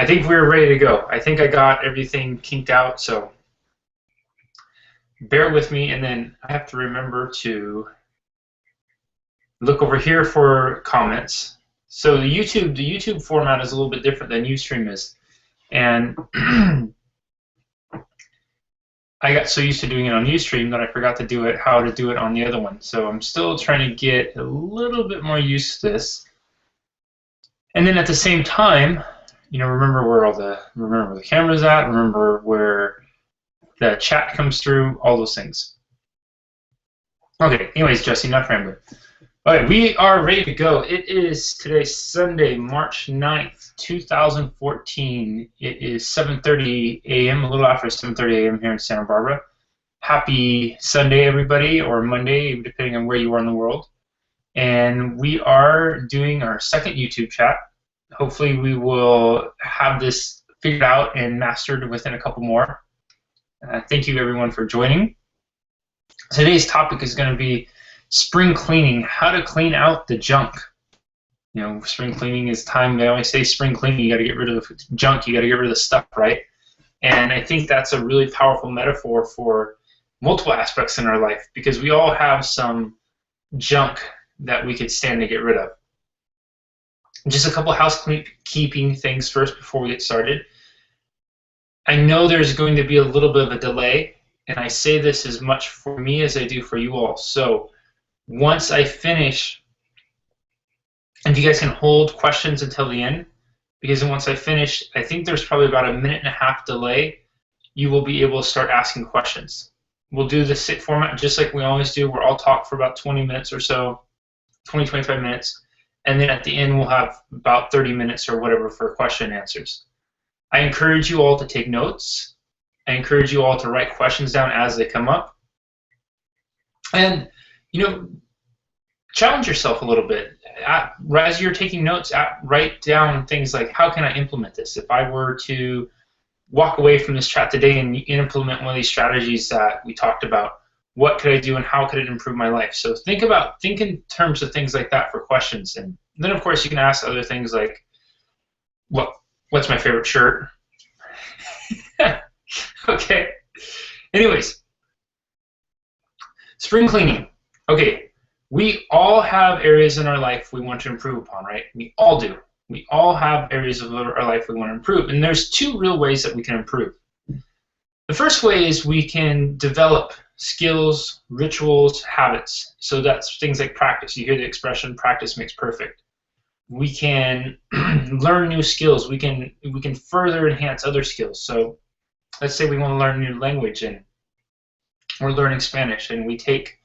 I think we're ready to go. I think I got everything kinked out, so bear with me, and then I have to remember to look over here for comments. So the YouTube format is a little bit different than Ustream is, and I got so used to doing it on Ustream that I forgot to do it how to do it on the other one. So I'm still trying to get a little bit more used to this. And then at the same time, remember where the camera's at, remember where the chat comes through, all those things. Okay, anyways, Jesse, not rambling. All right, we are ready to go. It is today Sunday, March 9th, 2014. It is 7:30 a.m., a little after 7:30 a.m. here in Santa Barbara. Happy Sunday, everybody, or Monday, depending on where you are in the world. And we are doing our second YouTube chat. Hopefully we will have this figured out and mastered within a couple more. Thank you, everyone, for joining. Today's topic is going to be spring cleaning, how to clean out the junk. Spring cleaning is time. They always say spring cleaning, you got to get rid of the junk, you got to get rid of the stuff, right? And I think that's a really powerful metaphor for multiple aspects in our life, because we all have some junk that we could stand to get rid of. Just a couple housekeeping things first before we get started. I know there's going to be a little bit of a delay, and I say this as much for me as I do for you all. So once I finish, and you guys can hold questions until the end, because once I finish, I think there's probably about a 1.5-minute delay, you will be able to start asking questions. We'll do the sit format just like we always do. We'll all talk for about 20 minutes or so, 20, 25 minutes, and then at the end we'll have about 30 minutes or whatever for question and answers. I encourage you all to take notes. I encourage you all to write questions down as they come up. And, challenge yourself a little bit. As you're taking notes, write down things like, how can I implement this? If I were to walk away from this chat today and implement one of these strategies that we talked about, what could I do and how could it improve my life? So think in terms of things like that for questions. And then, of course, you can ask other things like, what's my favorite shirt? Okay. Anyways, spring cleaning. Okay, we all have areas in our life we want to improve upon, right? We all do. We all have areas of our life we want to improve, and there's two real ways that we can improve. The first way is we can develop skills, rituals, habits. So that's things like practice. You hear the expression, practice makes perfect. We can learn new skills. We can further enhance other skills. So let's say we want to learn a new language and we're learning Spanish, and we take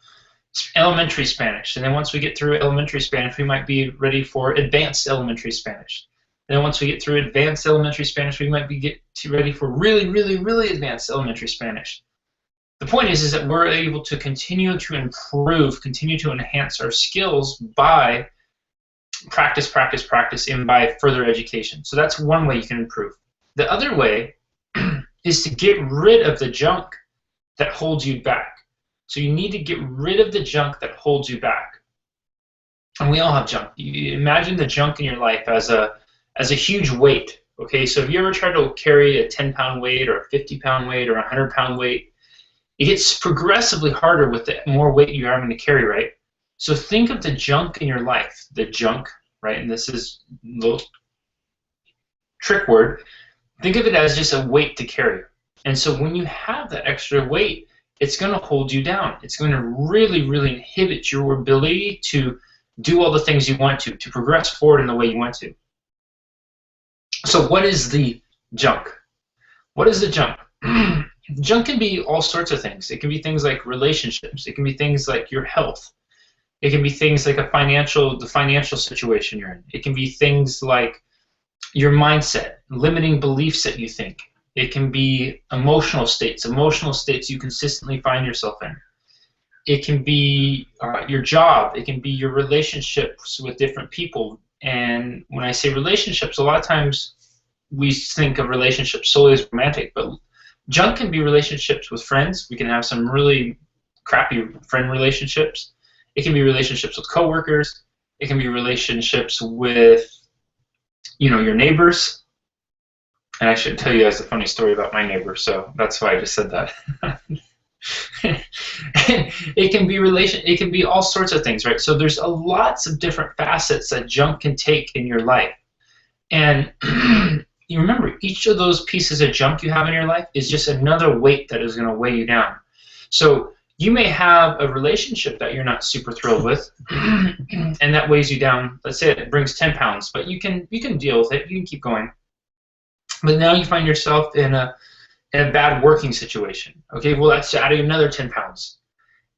elementary Spanish, and then once we get through elementary Spanish, we might be ready for advanced elementary Spanish. Then once we get through advanced elementary Spanish, we might be ready for really, really, really advanced elementary Spanish. The point is that we're able to continue to improve, continue to enhance our skills by practice, practice, practice, and by further education. So that's one way you can improve. The other way is to get rid of the junk that holds you back. So you need to get rid of the junk that holds you back. And we all have junk. You imagine the junk in your life as a huge weight. Okay, so if you ever try to carry a 10-pound weight or a 50-pound weight or a 100-pound weight, it gets progressively harder with the more weight you're having to carry, right? So think of the junk in your life, the junk, right? And this is a little trick word. Think of it as just a weight to carry. And so when you have that extra weight, it's going to hold you down. It's going to really, really inhibit your ability to do all the things you want to progress forward in the way you want to. So what is the junk? What is the junk? Junk can be all sorts of things. It can be things like relationships. It can be things like your health. It can be things like the financial situation you're in. It can be things like your mindset, limiting beliefs that you think. It can be emotional states you consistently find yourself in. It can be your job. It can be your relationships with different people. And when I say relationships, a lot of times we think of relationships solely as romantic, but junk can be relationships with friends. We can have some really crappy friend relationships. It can be relationships with coworkers. It can be relationships with, your neighbors. And I should tell you guys a funny story about my neighbor, so that's why I just said that. It can be it can be all sorts of things, right? So there's lots of different facets that junk can take in your life. And you remember, each of those pieces of junk you have in your life is just another weight that is going to weigh you down. So you may have a relationship that you're not super thrilled with, and that weighs you down. Let's say it brings 10 pounds, but you can deal with it. You can keep going. But now you find yourself in a bad working situation. Okay, well, that's adding another 10 pounds.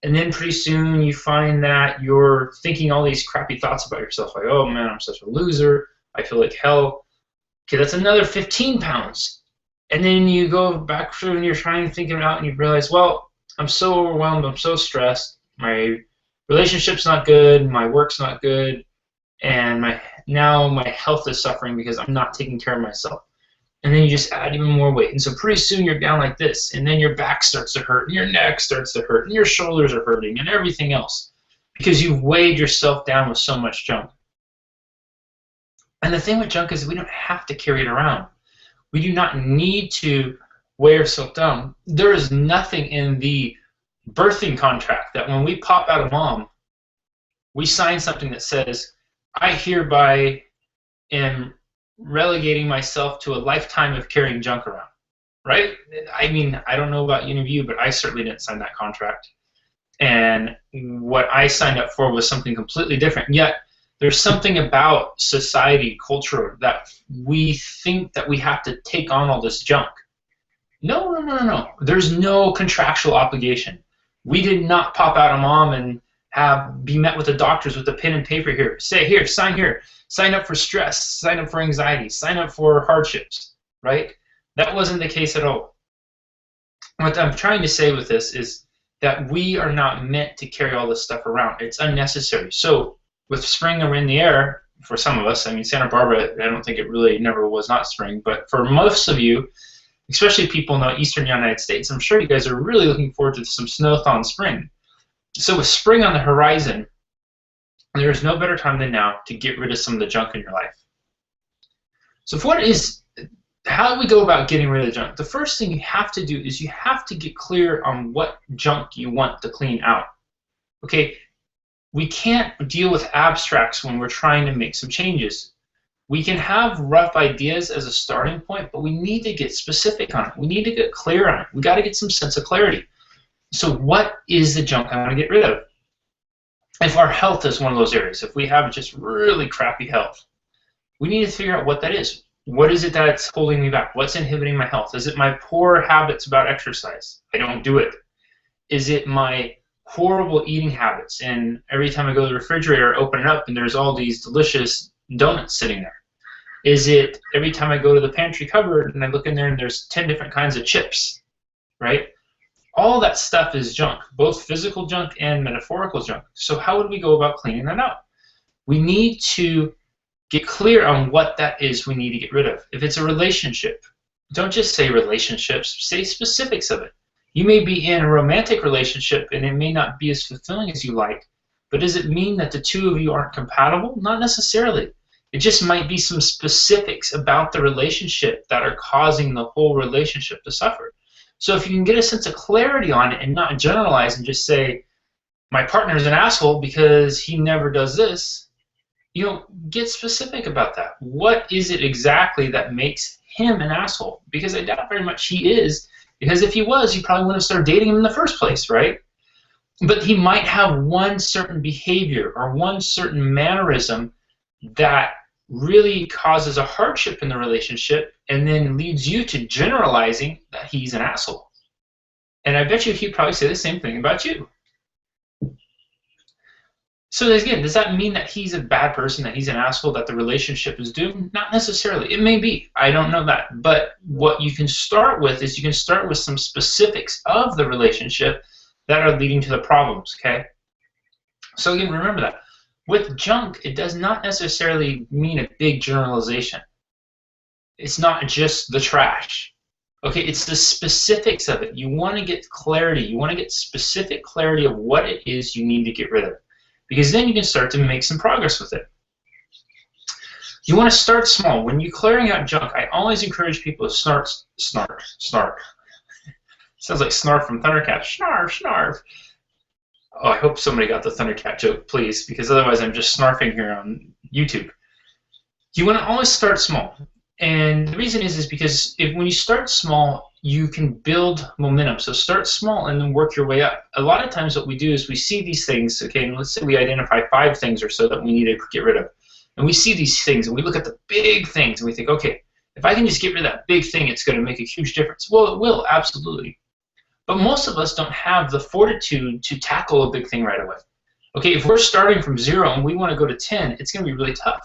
And then pretty soon you find that you're thinking all these crappy thoughts about yourself, like, oh man, I'm such a loser. I feel like hell. Okay, that's another 15 pounds. And then you go back through and you're trying to think it out and you realize, well, I'm so overwhelmed, I'm so stressed, my relationship's not good, my work's not good, and now my health is suffering because I'm not taking care of myself. And then you just add even more weight. And so pretty soon you're down like this, and then your back starts to hurt, and your neck starts to hurt, and your shoulders are hurting, and everything else, because you've weighed yourself down with so much junk. And the thing with junk is we don't have to carry it around. We do not need to weigh ourselves down. There is nothing in the birthing contract that when we pop out of mom, we sign something that says, I hereby am relegating myself to a lifetime of carrying junk around, right? I mean, I don't know about any of you, but I certainly didn't sign that contract. And what I signed up for was something completely different. Yet, there's something about society, culture, that we think that we have to take on all this junk. No. There's no contractual obligation. We did not pop out of mom and be met with the doctors with a pen and paper here. Say, here, sign up for stress, sign up for anxiety, sign up for hardships, right? That wasn't the case at all. What I'm trying to say with this is that we are not meant to carry all this stuff around. It's unnecessary. So with spring in the air, for some of us, I mean, Santa Barbara, I don't think it really never was not spring, but for most of you, especially people in the eastern United States, I'm sure you guys are really looking forward to some snow-thaw in spring. So with spring on the horizon, there's no better time than now to get rid of some of the junk in your life. So how do we go about getting rid of the junk? The first thing you have to do is you have to get clear on what junk you want to clean out. Okay, we can't deal with abstracts when we're trying to make some changes. We can have rough ideas as a starting point, but we need to get specific on it. We need to get clear on it. We got to get some sense of clarity. So what is the junk I want to get rid of? If our health is one of those areas, if we have just really crappy health, we need to figure out what that is. What is it that's holding me back? What's inhibiting my health? Is it my poor habits about exercise? I don't do it. Is it my horrible eating habits, and every time I go to the refrigerator, I open it up and there's all these delicious donuts sitting there? Is it every time I go to the pantry cupboard and I look in there and there's 10 different kinds of chips, right? All that stuff is junk, both physical junk and metaphorical junk. So how would we go about cleaning that out? We need to get clear on what that is we need to get rid of. If it's a relationship, don't just say relationships, say specifics of it. You may be in a romantic relationship and it may not be as fulfilling as you like, but does it mean that the two of you aren't compatible? Not necessarily. It just might be some specifics about the relationship that are causing the whole relationship to suffer. So if you can get a sense of clarity on it and not generalize and just say, my partner's an asshole because he never does this, get specific about that. What is it exactly that makes him an asshole? Because I doubt very much he is. Because if he was, you probably wouldn't have started dating him in the first place, right? But he might have one certain behavior or one certain mannerism that really causes a hardship in the relationship and then leads you to generalizing that he's an asshole. And I bet you he'd probably say the same thing about you. So again, does that mean that he's a bad person, that he's an asshole, that the relationship is doomed? Not necessarily. It may be. I don't know that. But what you can start with is you can start with some specifics of the relationship that are leading to the problems, okay? So again, remember that. With junk, it does not necessarily mean a big generalization. It's not just the trash. Okay, it's the specifics of it. You want to get clarity. You want to get specific clarity of what it is you need to get rid of. Because then you can start to make some progress with it. You want to start small. When you're clearing out junk, I always encourage people to snarf. Sounds like Snarf from Thundercat. Snarf, snarf. Oh, I hope somebody got the Thundercat joke, please, because otherwise I'm just snarfing here on YouTube. You want to always start small. And the reason is because when you start small, you can build momentum. So start small and then work your way up. A lot of times what we do is we see these things, okay, and let's say we identify 5 things or so that we need to get rid of. And we see these things and we look at the big things and we think, okay, if I can just get rid of that big thing, it's going to make a huge difference. Well, it will, absolutely. But most of us don't have the fortitude to tackle a big thing right away. Okay, if we're starting from 0 and we want to go to 10, it's going to be really tough.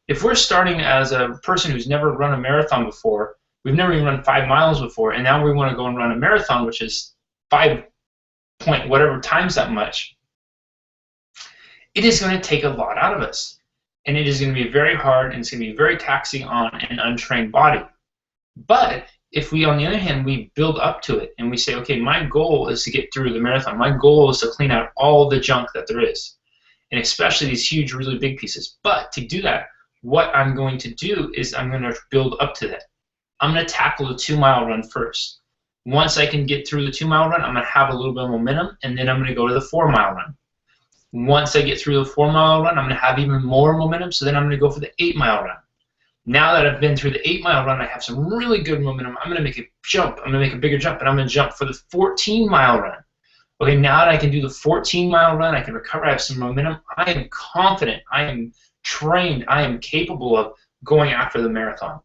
If we're starting as a person who's never run a marathon before, we've never even run 5 miles before, and now we want to go and run a marathon, which is 5 point whatever times that much, it is going to take a lot out of us. And it is going to be very hard, and it's going to be very taxing on an untrained body. But if we, on the other hand, we build up to it, and we say, okay, my goal is to get through the marathon. My goal is to clean out all the junk that there is, and especially these huge, really big pieces. But to do that, what I'm going to do is I'm going to build up to that. I'm going to tackle the 2-mile run first. Once I can get through the 2-mile run, I'm going to have a little bit of momentum, and then I'm going to go to the 4-mile run. Once I get through the 4-mile run, I'm going to have even more momentum, so then I'm going to go for the 8-mile run. Now that I've been through the 8-mile run, I have some really good momentum. I'm going to make a jump. I'm going to make a bigger jump, and I'm going to jump for the 14-mile run. Okay, now that I can do the 14-mile run, I can recover, I have some momentum. I am confident. I am trained. I am capable of going after the marathon.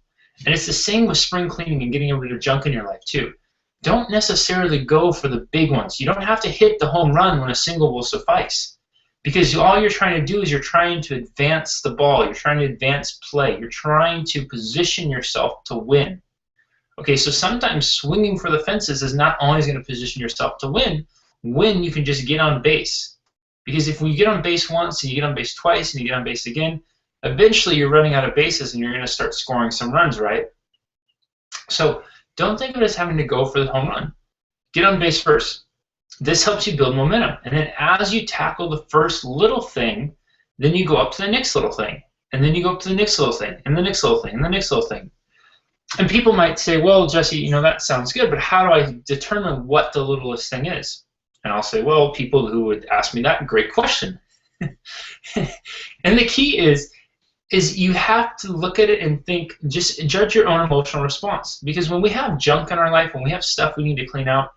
And it's the same with spring cleaning and getting rid of junk in your life, too. Don't necessarily go for the big ones. You don't have to hit the home run when a single will suffice. Because all you're trying to do is you're trying to advance the ball. You're trying to advance play. You're trying to position yourself to win. Okay, so sometimes swinging for the fences is not always going to position yourself to win when you can just get on base. Because if you get on base once and you get on base twice and you get on base again, eventually you're running out of bases and you're going to start scoring some runs, right? So don't think of it as having to go for the home run. Get on base first. This helps you build momentum. And then as you tackle the first little thing, then you go up to the next little thing. And then you go up to the next little thing, and the next little thing, and the next little thing. And people might say, well, Jesse, you know, that sounds good, but how do I determine what the littlest thing is? And I'll say, well, people who would ask me that, great question. And the key is you have to look at it and think, just judge your own emotional response. Because when we have junk in our life, when we have stuff we need to clean out,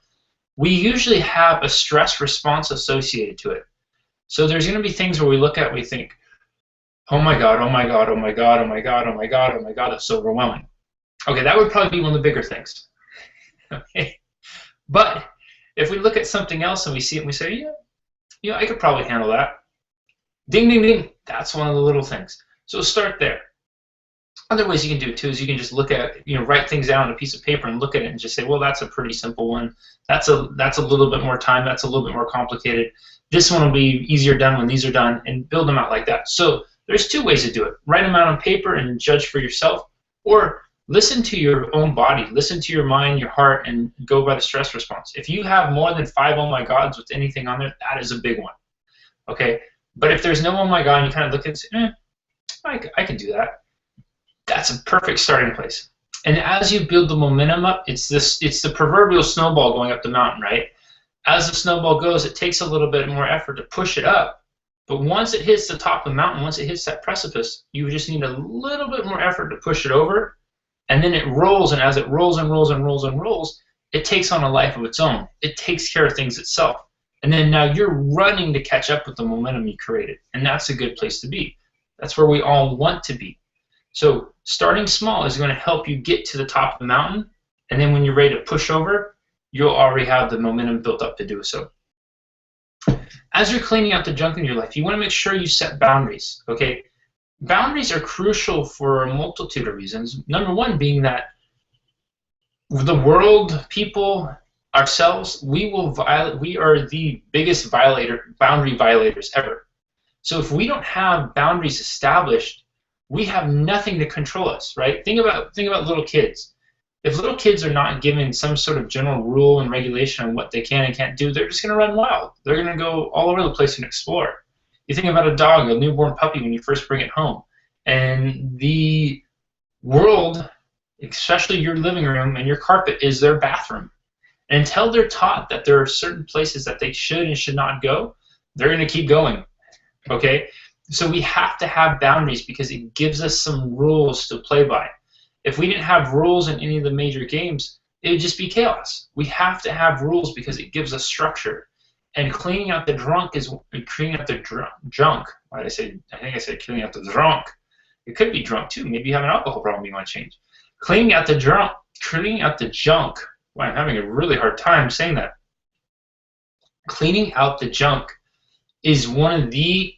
we usually have a stress response associated to it. So there's going to be things where we look at, we think, oh my God, oh my God, oh my God, oh my God, oh my God, oh my God, it's so overwhelming. Okay, that would probably be one of the bigger things. Okay, but if we look at something else and we see it and we say, yeah, I could probably handle that. Ding, ding, ding. That's one of the little things. So start there. Other ways you can do it too is you can just look at, write things down on a piece of paper and look at it and just say, well, that's a pretty simple one. That's a little bit more time. That's a little bit more complicated. This one will be easier done when these are done, and build them out like that. So there's 2 ways to do it. Write them out on paper and judge for yourself, or listen to your own body, listen to your mind, your heart, and go by the stress response. If you have more than 5 oh my gods with anything on there, that is a big one. Okay? But if there's no oh my god and you kind of look and say, I can do that. That's a perfect starting place. And as you build the momentum up, it's the proverbial snowball going up the mountain, right? As the snowball goes, it takes a little bit more effort to push it up. But once it hits the top of the mountain, once it hits that precipice, you just need a little bit more effort to push it over. And then it rolls, and as it rolls and rolls and rolls and rolls, it takes on a life of its own. It takes care of things itself. And then now you're running to catch up with the momentum you created. And that's a good place to be. That's where we all want to be. So starting small is going to help you get to the top of the mountain, and then when you're ready to push over, you'll already have the momentum built up to do so. As you're cleaning out the junk in your life, you want to make sure you set boundaries, okay? Boundaries are crucial for a multitude of reasons. Number one being that the world, people, ourselves, we are the biggest boundary violators ever. So if we don't have boundaries established, we have nothing to control us, right? Think about little kids. If little kids are not given some sort of general rule and regulation on what they can and can't do, they're just going to run wild. They're going to go all over the place and explore. You think about a dog, a newborn puppy, when you first bring it home. And the world, especially your living room and your carpet, is their bathroom. And until they're taught that there are certain places that they should and should not go, they're going to keep going. Okay? So we have to have boundaries because it gives us some rules to play by. If we didn't have rules in any of the major games, it would just be chaos. We have to have rules because it gives us structure. And cleaning out the junk. Why did I say? I think I said cleaning out the drunk. It could be drunk too. Maybe you have an alcohol problem you want to change. Cleaning out the junk. Wow, I'm having a really hard time saying that. Cleaning out the junk is one of the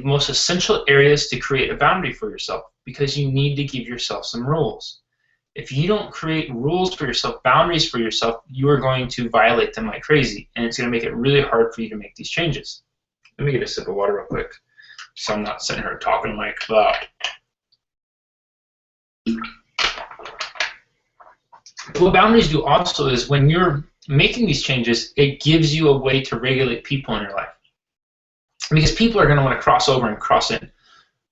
most essential areas to create a boundary for yourself, because you need to give yourself some rules. If you don't create rules for yourself, boundaries for yourself, you are going to violate them like crazy, and it's going to make it really hard for you to make these changes. Let me get a sip of water real quick, so I'm not sitting here talking like that. What boundaries do also is when you're making these changes, it gives you a way to regulate people in your life. Because people are going to want to cross over and cross in.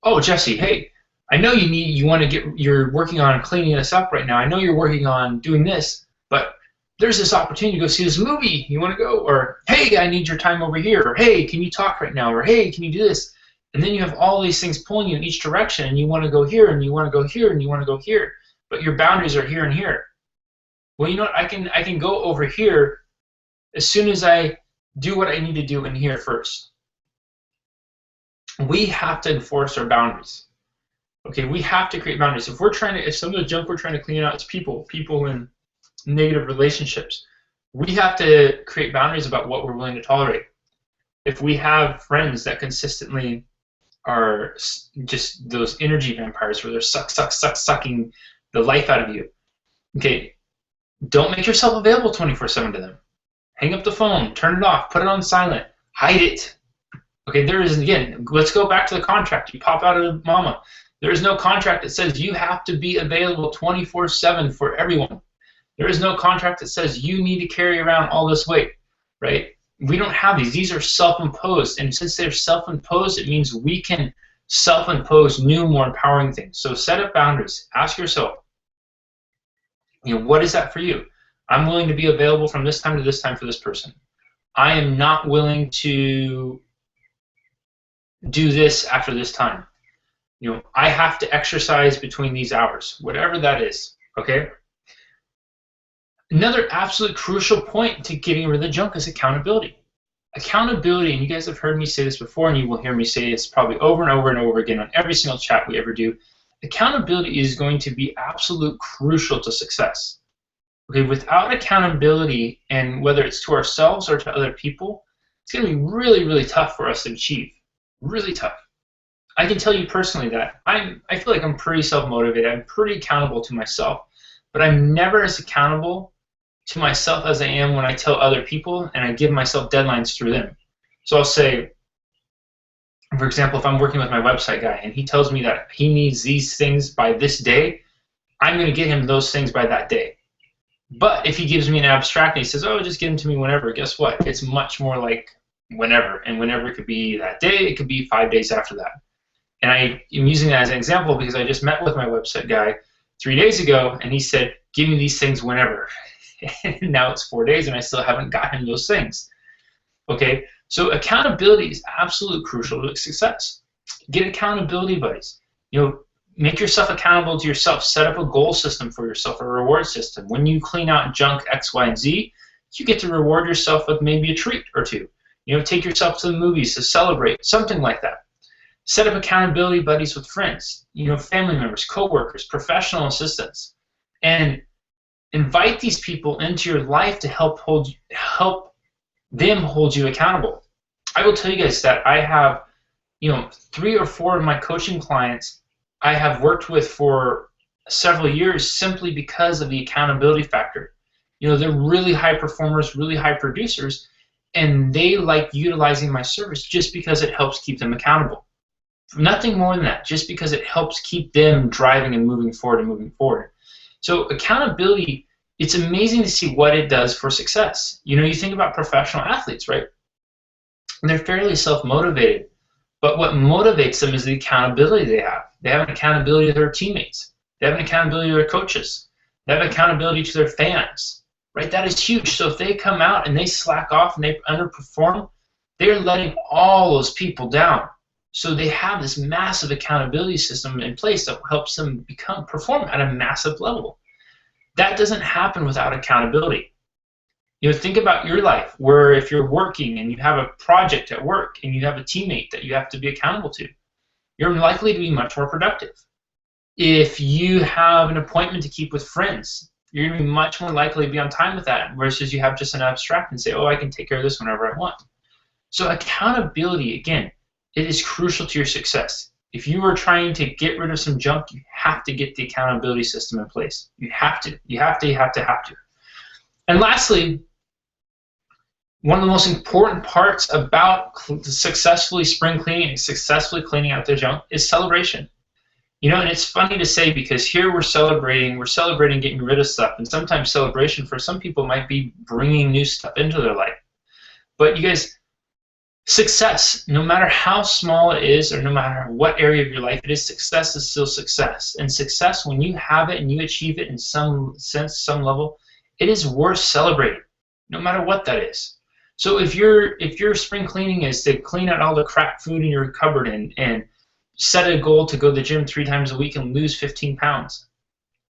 Oh, Jesse, hey, I know you're working on cleaning this up right now. I know you're working on doing this, but there's this opportunity to go see this movie. You want to go? Or, hey, I need your time over here. Or, hey, can you talk right now? Or, hey, can you do this? And then you have all these things pulling you in each direction, and you want to go here, and you want to go here, and you want to go here. But your boundaries are here and here. Well, you know what? I can go over here as soon as I do what I need to do in here first. We have to enforce our boundaries. Okay, we have to create boundaries. If some of the junk we're trying to clean out is people in negative relationships, we have to create boundaries about what we're willing to tolerate. If we have friends that consistently are just those energy vampires where they're sucking the life out of you, okay, don't make yourself available 24/7 to them. Hang up the phone, turn it off, put it on silent, hide it. Okay, again, let's go back to the contract. You pop out of mama. There is no contract that says you have to be available 24/7 for everyone. There is no contract that says you need to carry around all this weight, right? We don't have these. These are self-imposed, and since they're self-imposed, it means we can self-impose new, more empowering things. So set up boundaries. Ask yourself, what is that for you? I'm willing to be available from this time to this time for this person. I am not willing to do this after this time. I have to exercise between these hours, whatever that is, okay? Another absolute crucial point to getting rid of the junk is accountability. Accountability, and you guys have heard me say this before, and you will hear me say this probably over and over and over again on every single chat we ever do. Accountability is going to be absolute crucial to success. Okay, without accountability, and whether it's to ourselves or to other people, it's going to be really, really tough for us to achieve. Really tough. I can tell you personally that I feel like I'm pretty self-motivated. I'm pretty accountable to myself, but I'm never as accountable to myself as I am when I tell other people and I give myself deadlines through them. So I'll say, for example, if I'm working with my website guy and he tells me that he needs these things by this day, I'm going to get him those things by that day. But if he gives me an abstract and he says, oh, just get them to me whenever, guess what? It's much more like whenever, and whenever could be that day, it could be 5 days after that. And I am using that as an example because I just met with my website guy 3 days ago, and he said, give me these things whenever. And now it's 4 days, and I still haven't gotten those things. Okay, so accountability is absolutely crucial to success. Get accountability buddies. Make yourself accountable to yourself. Set up a goal system for yourself, a reward system. When you clean out junk X, Y, and Z, you get to reward yourself with maybe a treat or two. Take yourself to the movies to celebrate, something like that. Set up accountability buddies with friends, family members, coworkers, professional assistants, and invite these people into your life to help them hold you accountable. I will tell you guys that I have, 3 or 4 of my coaching clients I have worked with for several years simply because of the accountability factor. They're really high performers, really high producers, and they like utilizing my service just because it helps keep them accountable. Nothing more than that, just because it helps keep them driving and moving forward. So accountability, it's amazing to see what it does for success. You think about professional athletes, right? They're fairly self-motivated, but what motivates them is the accountability they have. They have an accountability to their teammates. They have an accountability to their coaches. They have accountability to their fans, right? That is huge. So if they come out and they slack off and they underperform, they're letting all those people down. So they have this massive accountability system in place that helps them perform at a massive level. That doesn't happen without accountability. Think about your life, where if you're working and you have a project at work and you have a teammate that you have to be accountable to, you're likely to be much more productive. If you have an appointment to keep with friends, you're going to be much more likely to be on time with that, versus you have just an abstract and say, oh, I can take care of this whenever I want. So accountability, again, it is crucial to your success. If you are trying to get rid of some junk, you have to get the accountability system in place. You have to. You have to, you have to, have to. And lastly, one of the most important parts about successfully spring cleaning and successfully cleaning out the junk is celebration. And it's funny to say, because here we're celebrating getting rid of stuff, and sometimes celebration for some people might be bringing new stuff into their life. But you guys, success, no matter how small it is or no matter what area of your life it is, success is still success. And success, when you have it and you achieve it in some sense, some level, it is worth celebrating, no matter what that is. So if your spring cleaning is to clean out all the crap food in your cupboard and set a goal to go to the gym 3 times a week and lose 15 pounds,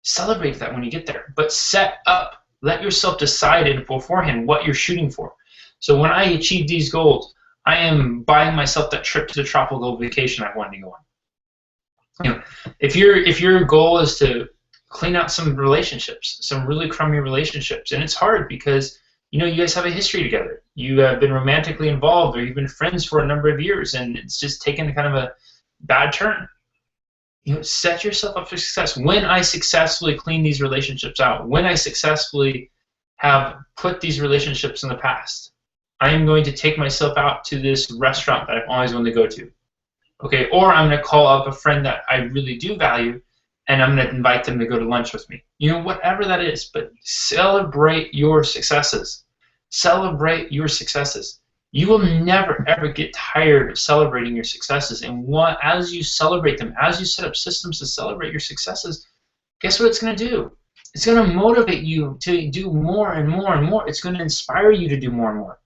celebrate that when you get there. But let yourself decide beforehand what you're shooting for. So when I achieve these goals, I am buying myself that trip to the tropical vacation I wanted to go on. If your goal is to clean out some relationships, some really crummy relationships, and it's hard because you guys have a history together. You have been romantically involved, or you've been friends for a number of years, and it's just taken kind of a bad turn. Set yourself up for success. When I successfully clean these relationships out, when I successfully have put these relationships in the past, I am going to take myself out to this restaurant that I've always wanted to go to. Okay, or I'm going to call up a friend that I really do value, and I'm going to invite them to go to lunch with me. Whatever that is, but celebrate your successes. Celebrate your successes. You will never, ever get tired of celebrating your successes. And as you celebrate them, as you set up systems to celebrate your successes, guess what it's going to do? It's going to motivate you to do more and more and more. It's going to inspire you to do more and more.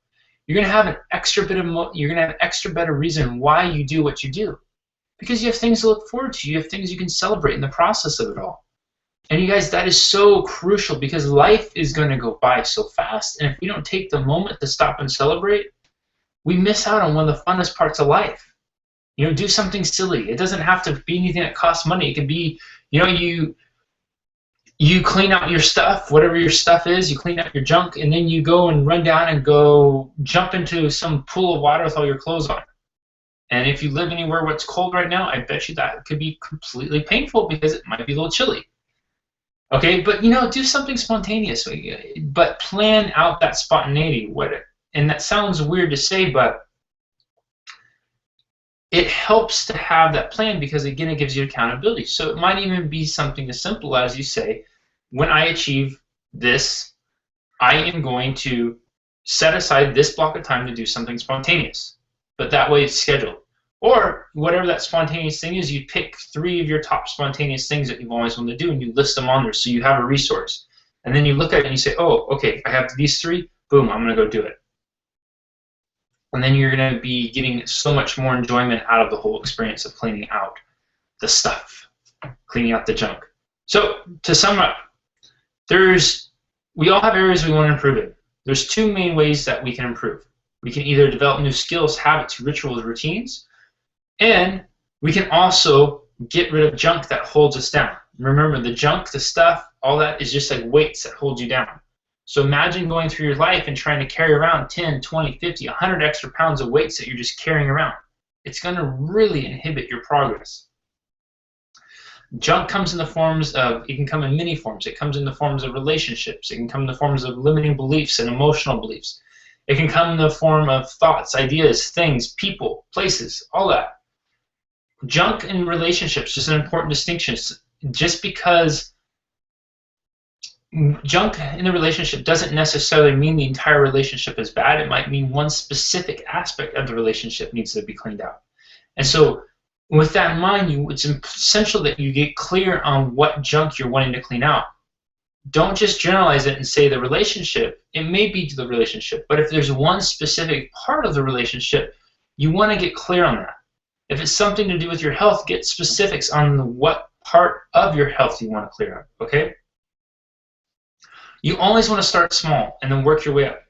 You're going to have an extra better reason why you do what you do. Because you have things to look forward to. You have things you can celebrate in the process of it all. And you guys, that is so crucial, because life is going to go by so fast. And if we don't take the moment to stop and celebrate, we miss out on one of the funnest parts of life. Do something silly. It doesn't have to be anything that costs money. It could be, you clean out your stuff, whatever your stuff is, you clean out your junk, and then you go and run down and go jump into some pool of water with all your clothes on. And if you live anywhere where it's cold right now, I bet you that could be completely painful, because it might be a little chilly. Okay, but do something spontaneous, but plan out that spontaneity. And that sounds weird to say, but it helps to have that plan, because again, it gives you accountability. So it might even be something as simple as you say, when I achieve this, I am going to set aside this block of time to do something spontaneous. But that way it's scheduled. Or whatever that spontaneous thing is, you pick 3 of your top spontaneous things that you've always wanted to do, and you list them on there so you have a resource. And then you look at it and you say, oh, okay, I have these 3, boom, I'm going to go do it. And then you're going to be getting so much more enjoyment out of the whole experience of cleaning out the stuff, cleaning out the junk. So to sum up, we all have areas we want to improve in. There's 2 main ways that we can improve. We can either develop new skills, habits, rituals, routines, and we can also get rid of junk that holds us down. Remember, the junk, the stuff, all that is just like weights that hold you down. So imagine going through your life and trying to carry around 10, 20, 50, 100 extra pounds of weights that you're just carrying around. It's going to really inhibit your progress. Junk comes in the forms of, it can come in many forms. It comes in the forms of relationships. It can come in the forms of limiting beliefs and emotional beliefs. It can come in the form of thoughts, ideas, things, people, places, all that. Junk in relationships, just an important distinction. Just because junk in the relationship doesn't necessarily mean the entire relationship is bad. It might mean one specific aspect of the relationship needs to be cleaned out. And so With that in mind, it's essential that you get clear on what junk you're wanting to clean out. Don't just generalize it and say the relationship. It may be the relationship, but if there's one specific part of the relationship, you want to get clear on that. If it's something to do with your health, get specifics on what part of your health you want to clear up, okay? You always want to start small and then work your way up.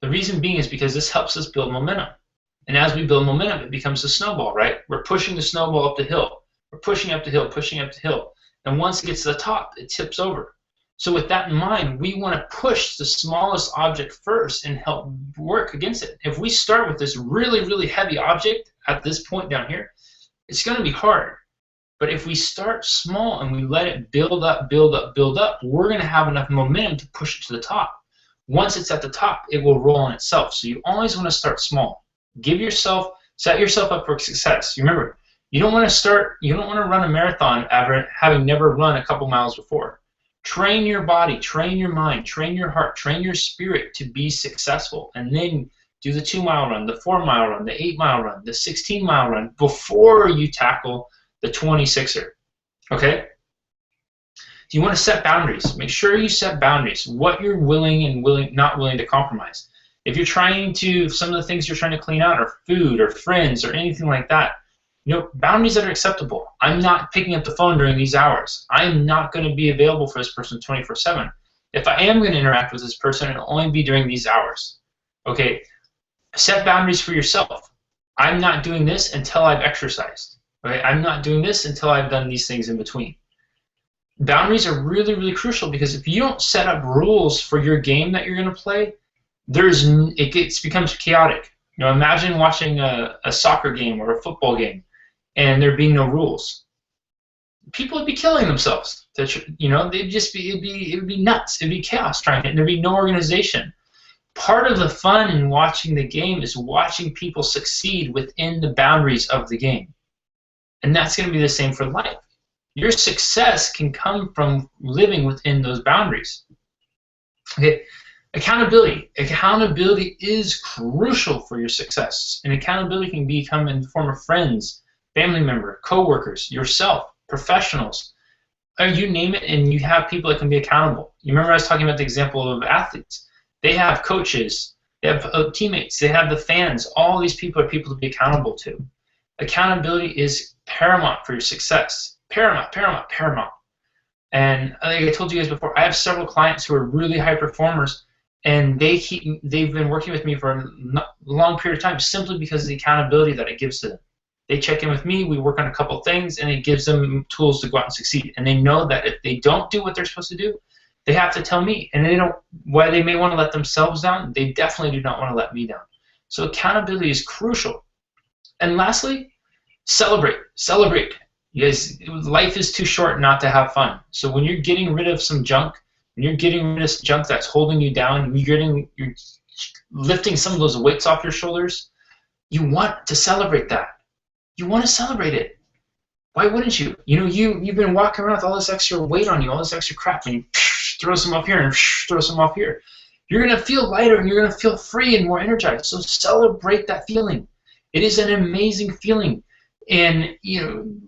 The reason being is because this helps us build momentum. And as we build momentum, it becomes a snowball, right? We're pushing the snowball up the hill. We're pushing up the hill, pushing up the hill. And once it gets to the top, it tips over. So with that in mind, we want to push the smallest object first and help work against it. If we start with this really, really heavy object at this point down here, it's going to be hard. But if we start small and we let it build up, build up, build up, we're going to have enough momentum to push it to the top. Once it's at the top, it will roll on itself. So you always want to start small. Set yourself up for success. Remember, you don't want to run a marathon ever having never run a couple miles before. Train your body, train your mind, train your heart, train your spirit to be successful. And then do the 2-mile run, the 4-mile run, the 8-mile run, the 16-mile run before you tackle the 26er. Okay? You want to set boundaries. Make sure you set boundaries. What you're willing and not willing to compromise. If you're trying to, some of the things you're trying to clean out are food or friends or anything like that, boundaries that are acceptable. I'm not picking up the phone during these hours. I'm not going to be available for this person 24/7. If I am going to interact with this person, it'll only be during these hours. Okay? Set boundaries for yourself. I'm not doing this until I've exercised. Okay? I'm not doing this until I've done these things in between. Boundaries are really, really crucial because if you don't set up rules for your game that you're going to play, it becomes chaotic. Imagine watching a soccer game or a football game and there being no rules. People would be killing themselves. They'd just be, it would be nuts. It'd be chaos trying it, and there'd be no organization. Part of the fun in watching the game is watching people succeed within the boundaries of the game. And that's going to be the same for life. Your success can come from living within those boundaries. Okay, accountability. Accountability is crucial for your success. And accountability can become in the form of friends, family member, co-workers, yourself, professionals. You name it, and you have people that can be accountable. You remember I was talking about the example of athletes. They have coaches, they have teammates, they have the fans. All these people are people to be accountable to. Accountability is paramount for your success. Paramount, paramount, paramount. And like I told you guys before, I have several clients who are really high performers, and they've been working with me for a long period of time simply because of the accountability that it gives to them. They check in with me, we work on a couple things, and it gives them tools to go out and succeed. And they know that if they don't do what they're supposed to do, they have to tell me. And while they may want to let themselves down, they definitely do not want to let me down. So accountability is crucial. And lastly, celebrate. Celebrate. You guys, life is too short not to have fun. So when you're getting rid of some junk, when you're getting rid of some junk that's holding you down, you're lifting some of those weights off your shoulders, you want to celebrate that. You want to celebrate it. Why wouldn't you? You've been walking around with all this extra weight on you, all this extra crap, and you throw some up here and throw some off here. You're going to feel lighter and you're going to feel free and more energized. So celebrate that feeling. It is an amazing feeling. And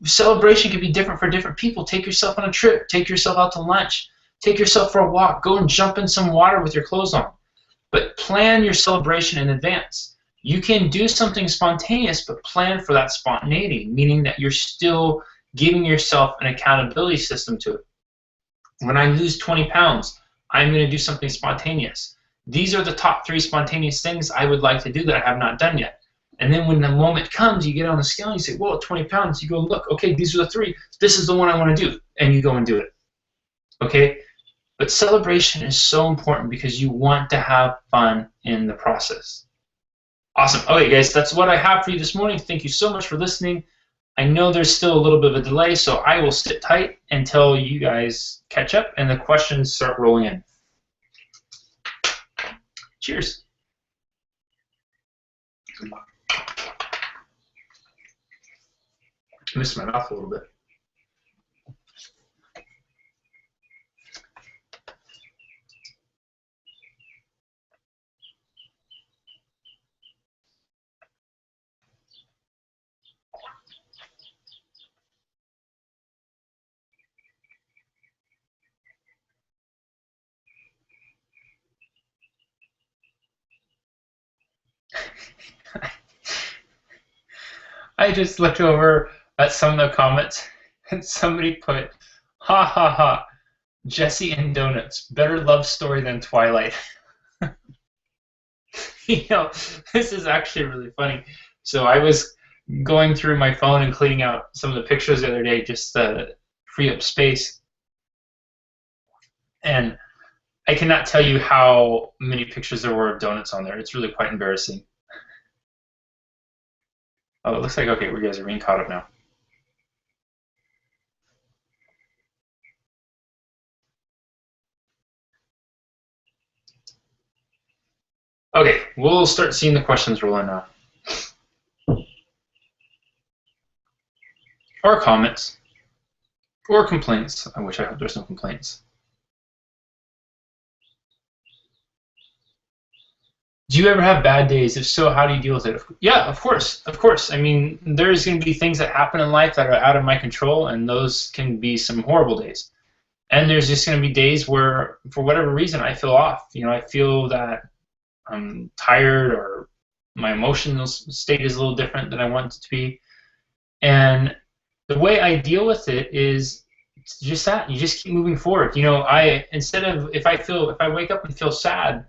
celebration can be different for different people. Take yourself on a trip. Take yourself out to lunch. Take yourself for a walk. Go and jump in some water with your clothes on. But plan your celebration in advance. You can do something spontaneous, but plan for that spontaneity, meaning that you're still giving yourself an accountability system to it. When I lose 20 pounds, I'm going to do something spontaneous. These are the top 3 spontaneous things I would like to do that I have not done yet. And then when the moment comes, you get on the scale and you say, whoa, 20 pounds. You go, look, okay, these are the 3. This is the one I want to do. And you go and do it. Okay? But celebration is so important because you want to have fun in the process. Awesome. Okay, guys, that's what I have for you this morning. Thank you so much for listening. I know there's still a little bit of a delay, so I will sit tight until you guys catch up and the questions start rolling in. Cheers. I missed my mouth a little bit. I just looked over at some of the comments and somebody put, ha ha ha, Jesse and Donuts, better love story than Twilight. You know, this is actually really funny. So I was going through my phone and cleaning out some of the pictures the other day just to free up space. And I cannot tell you how many pictures there were of donuts on there. It's really quite embarrassing. Oh, it looks like, okay, we guys are being caught up now. Okay, we'll start seeing the questions roll in now. Or comments. Or complaints. I hope there's no complaints. Do you ever have bad days? If so, how do you deal with it? Yeah, of course, of course. I mean, there's going to be things that happen in life that are out of my control, and those can be some horrible days. And there's just going to be days where, for whatever reason, I feel off. You know, I feel that I'm tired, or my emotional state is a little different than I want it to be. And the way I deal with it is just that you just keep moving forward. You know, instead of if I wake up and feel sad,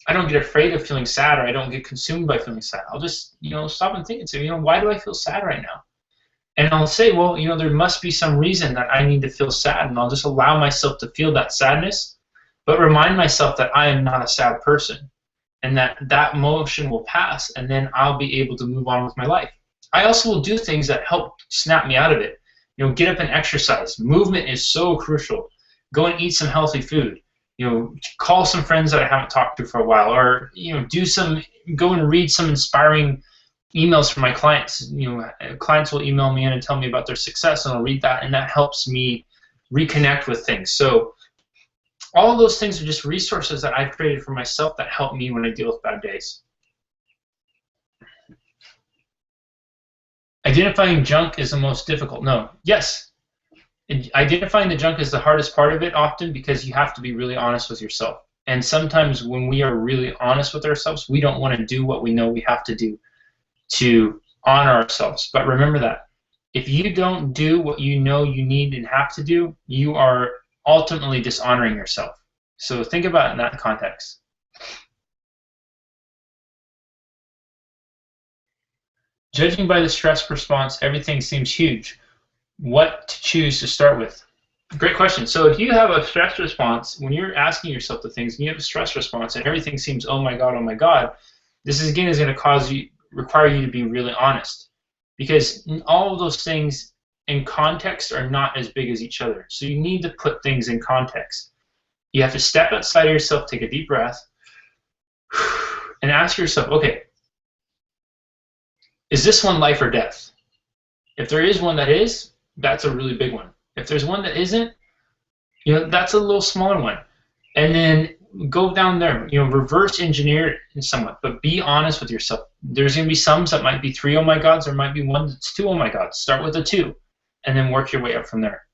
I don't get afraid of feeling sad, or I don't get consumed by feeling sad. I'll just, you know, stop and think and say, you know, why do I feel sad right now? And I'll say, well, you know, there must be some reason that I need to feel sad, and I'll just allow myself to feel that sadness, but remind myself that I am not a sad person, and that emotion will pass, and then I'll be able to move on with my life. I also will do things that help snap me out of it. You know, get up and exercise. Movement is so crucial. Go and eat some healthy food. You know, call some friends that I haven't talked to for a while, or, you know, go and read some inspiring emails from my clients. You know, clients will email me in and tell me about their success, and I'll read that, and that helps me reconnect with things. So all of those things are just resources that I've created for myself that help me when I deal with bad days. Identifying junk is the most difficult. No. Yes. Identifying the junk is the hardest part of it often, because you have to be really honest with yourself. And sometimes when we are really honest with ourselves, we don't want to do what we know we have to do to honor ourselves. But remember that if you don't do what you know you need and have to do, you are ultimately dishonoring yourself. So think about it in that context. Judging by the stress response, everything seems huge. What to choose to start with? Great question. So if you have a stress response, when you're asking yourself the things, and you have a stress response, and everything seems, oh my God, this is going to require you to be really honest, because all of those things in context are not as big as each other. So you need to put things in context. You have to step outside of yourself, take a deep breath, and ask yourself, okay, is this one life or death? If there is one that is, that's a really big one. If there's one that isn't, you know, that's a little smaller one. And then go down there, you know, reverse engineer it somewhat, but be honest with yourself. There's going to be some that might be 3 oh my gods, there might be one that's 2 oh my gods. Start with a 2, and then work your way up from there.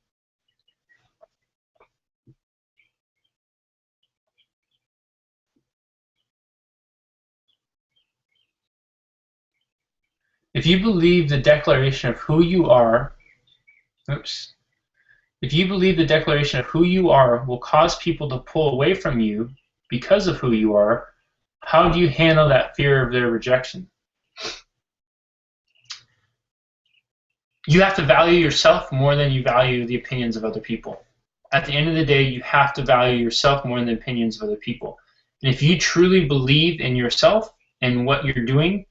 If you believe the declaration of who you are, if you believe the declaration of who you are will cause people to pull away from you because of who you are, how do you handle that fear of their rejection? You have to value yourself more than you value the opinions of other people. At the end of the day, you have to value yourself more than the opinions of other people. And if you truly believe in yourself and what you're doing,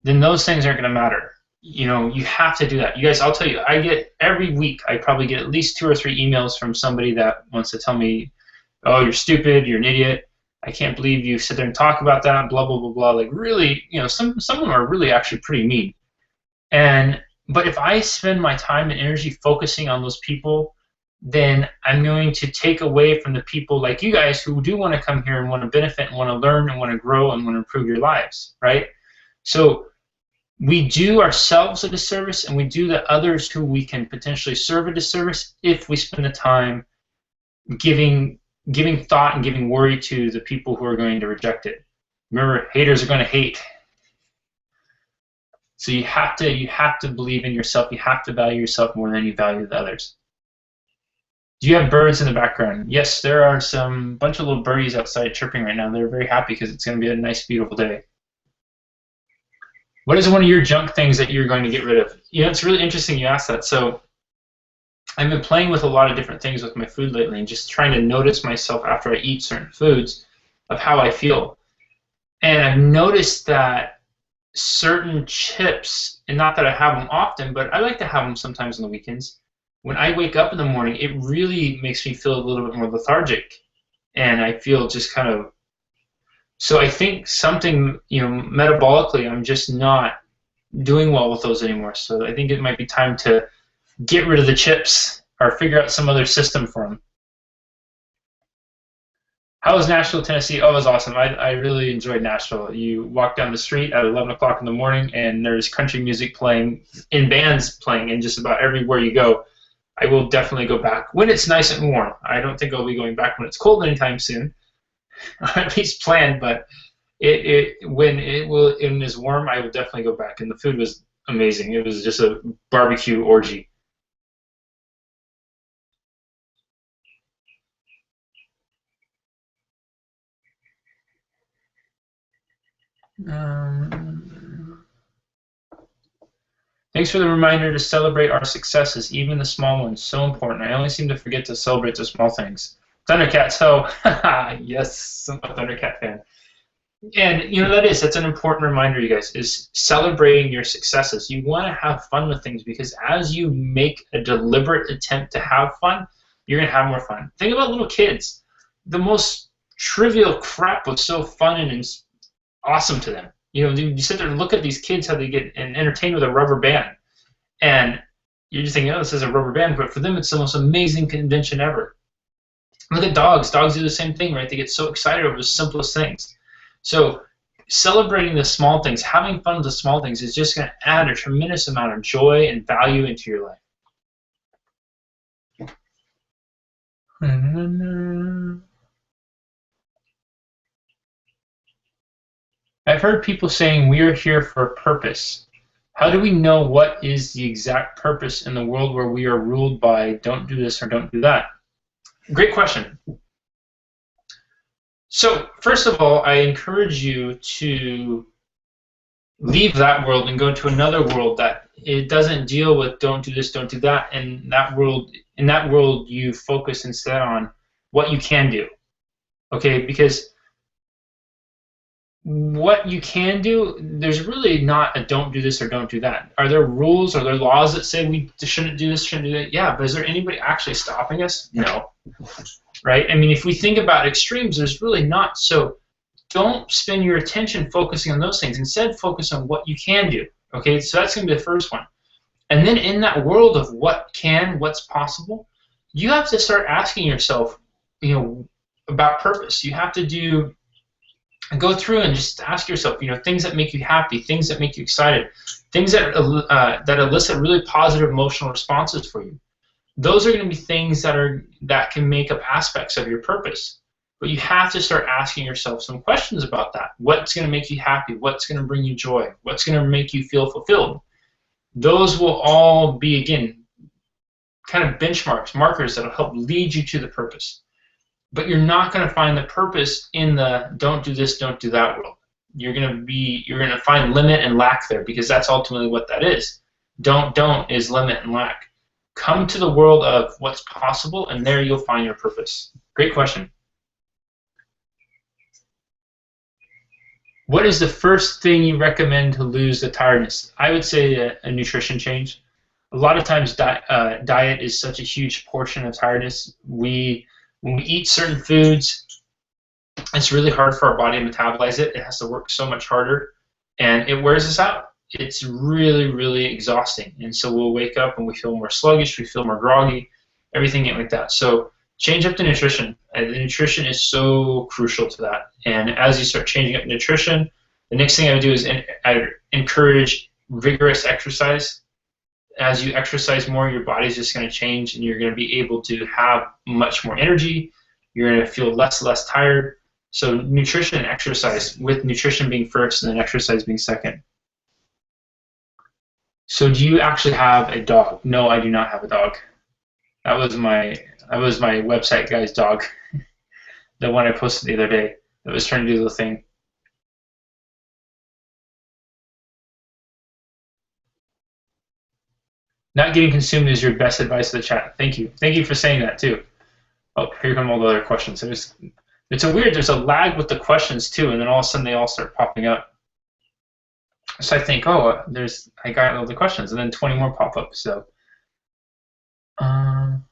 then those things aren't going to matter. You know, you have to do that. You guys, I'll tell you, I get every week, I probably get at least 2 or 3 emails from somebody that wants to tell me, oh, you're stupid, you're an idiot, I can't believe you sit there and talk about that, blah, blah, blah, blah. Like, really, you know, some of them are really actually pretty mean. But if I spend my time and energy focusing on those people, then I'm going to take away from the people like you guys who do want to come here and want to benefit and want to learn and want to grow and want to improve your lives, right? So we do ourselves a disservice, and we do the others who we can potentially serve a disservice if we spend the time giving thought and giving worry to the people who are going to reject it. Remember, haters are going to hate. So you have to believe in yourself. You have to value yourself more than you value the others. Do you have birds in the background? Yes, there are some bunch of little birdies outside chirping right now. They're very happy because it's going to be a nice, beautiful day. What is one of your junk things that you're going to get rid of? You know, it's really interesting you asked that. So I've been playing with a lot of different things with my food lately and just trying to notice myself after I eat certain foods of how I feel. And I've noticed that certain chips, and not that I have them often, but I like to have them sometimes on the weekends. When I wake up in the morning, it really makes me feel a little bit more lethargic, and I feel just kind of. So I think something, metabolically, I'm just not doing well with those anymore. So I think it might be time to get rid of the chips or figure out some other system for them. How was Nashville, Tennessee? Oh, it was awesome. I really enjoyed Nashville. You walk down the street at 11 o'clock in the morning, and there's country music playing, in bands playing, in just about everywhere you go. I will definitely go back when it's nice and warm. I don't think I'll be going back when it's cold anytime soon, or at least planned. But when it is warm, I will definitely go back. And the food was amazing. It was just a barbecue orgy. Thanks for the reminder to celebrate our successes, even the small ones. So important. I only seem to forget to celebrate the small things. Thundercat, so yes, I'm a Thundercat fan. And that's an important reminder, you guys, is celebrating your successes. You want to have fun with things because as you make a deliberate attempt to have fun, you're going to have more fun. Think about little kids. The most trivial crap was so fun and awesome to them. You sit there and look at these kids, how they get entertained with a rubber band. And you're just thinking, oh, this is a rubber band, but for them it's the most amazing invention ever. Look at dogs. Dogs do the same thing, right? They get so excited over the simplest things. So celebrating the small things, having fun with the small things is just going to add a tremendous amount of joy and value into your life. I've heard people saying we are here for a purpose. How do we know what is the exact purpose in the world where we are ruled by don't do this or don't do that? Great question. So first of all, I encourage you to leave that world and go to another world that it doesn't deal with don't do this, don't do that. And in that world, you focus instead on what you can do. Okay, because what you can do, there's really not a don't do this or don't do that. Are there rules? Are there laws that say we shouldn't do this, shouldn't do that? Yeah, but is there anybody actually stopping us? No. Right? I mean, if we think about extremes, there's really not. So don't spend your attention focusing on those things. Instead, focus on what you can do. Okay, so that's going to be the first one. And then in that world of what's possible, you have to start asking yourself, about purpose. You have to go through and just ask yourself, things that make you happy, things that make you excited, things that elicit really positive emotional responses for you. Those are going to be things that can make up aspects of your purpose. But you have to start asking yourself some questions about that. What's going to make you happy? What's going to bring you joy? What's going to make you feel fulfilled? Those will all be, again, kind of benchmarks, markers that will help lead you to the purpose. But you're not going to find the purpose in the don't do this, don't do that world. You're going to find limit and lack there because that's ultimately what that is. Don't is limit and lack. Come to the world of what's possible, and there you'll find your purpose. Great question. What is the first thing you recommend to lose the tiredness? I would say a nutrition change. A lot of times diet is such a huge portion of tiredness. When we eat certain foods, it's really hard for our body to metabolize it. It has to work so much harder, and it wears us out. It's really, really exhausting. And so we'll wake up and we feel more sluggish, we feel more groggy, everything like that. So change up the nutrition. The nutrition is so crucial to that. And as you start changing up nutrition, the next thing I would do is I encourage vigorous exercise. As you exercise more, your body's just going to change, and you're going to be able to have much more energy. You're going to feel less tired. So nutrition and exercise, with nutrition being first and then exercise being second. So do you actually have a dog? No, I do not have a dog. That was my website guy's dog, the one I posted the other day that was trying to do the thing. Not getting consumed is your best advice to the chat. Thank you. Thank you for saying that too. Oh, here come all the other questions. There's a lag with the questions too, and then all of a sudden they all start popping up. So I think, oh, I got all the questions, and then 20 more pop up. So, um,